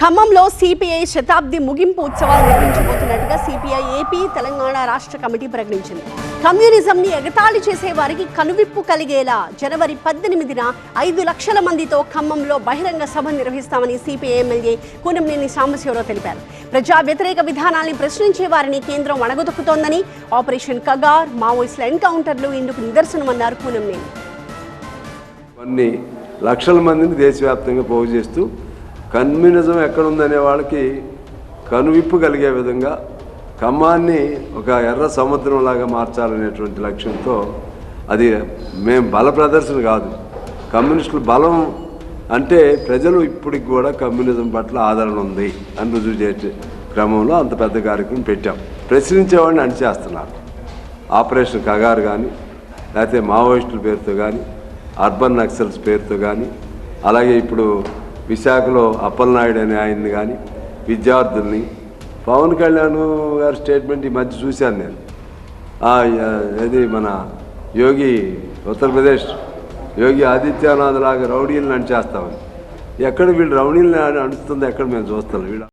ఖమ్మంలో సిపిఐ శతాబ్ది ముగింపు ఉత్సవాలు నిర్వహించబోతున్నట్టుగా సిపిఐ ఏపీ తెలంగాణ రాష్ట్ర కమిటీ ప్రకటించింది. కమ్యూనిజంని ఎగతాళి చేసే వారికి కనువిప్పు కలిగేలా జనవరి 18న 5 లక్షల మందితో ఖమ్మంలో బహిరంగ సభ నిర్వహిస్తామని సిపిఐ ఎమ్మెల్యే కూనంనేని సాంబశివరావు తెలిపారు. ప్రజా వ్యతిరేక విధానాల్ని ప్రశ్నించే వారిని కేంద్రం అణగదొక్కుతోందని, ఆపరేషన్ కగార్, మావోయిస్టుల ఎన్కౌంటర్లు ఇందుకు నిదర్శనమన్నారు కూనంనేని. కొన్ని లక్షల మందిని దేశవ్యాప్తంగా పోగు చేస్తూ కమ్యూనిజం ఎక్కడుందనే వాళ్ళకి కనువిప్పు కలిగే విధంగా ఖమ్మాన్ని ఒక ఎర్ర సముద్రంలాగా మార్చాలనేటువంటి లక్ష్యంతో, అది మేము బల ప్రదర్శన కాదు, కమ్యూనిస్టుల బలం అంటే ప్రజలు ఇప్పటికి కూడా కమ్యూనిజం పట్ల ఆదరణ ఉంది అని రుజువు చేసే క్రమంలో అంత పెద్ద కార్యక్రమం పెట్టాం. ప్రశ్నించేవాడిని అణిచేస్తున్నారు. ఆపరేషన్ కగారు కానీ, లేకపోతే మావోయిస్టుల పేరుతో కానీ, అర్బన్ నక్సల్స్ పేరుతో కానీ, అలాగే ఇప్పుడు విశాఖలో అప్పలనాయుడు అనే ఆయన్ని కానీ, విద్యార్థుల్ని, పవన్ కళ్యాణ్ గారి స్టేట్మెంట్ ఈ మధ్య చూశాను నేను. ఇది మన యోగి, ఉత్తరప్రదేశ్ యోగి ఆదిత్యనాథ్ లాగా రౌడీలను అణిచేస్తామని. ఎక్కడ వీళ్ళు రౌడీలను అణుస్తుంది ఎక్కడ మేము చూస్తాం. వీళ్ళు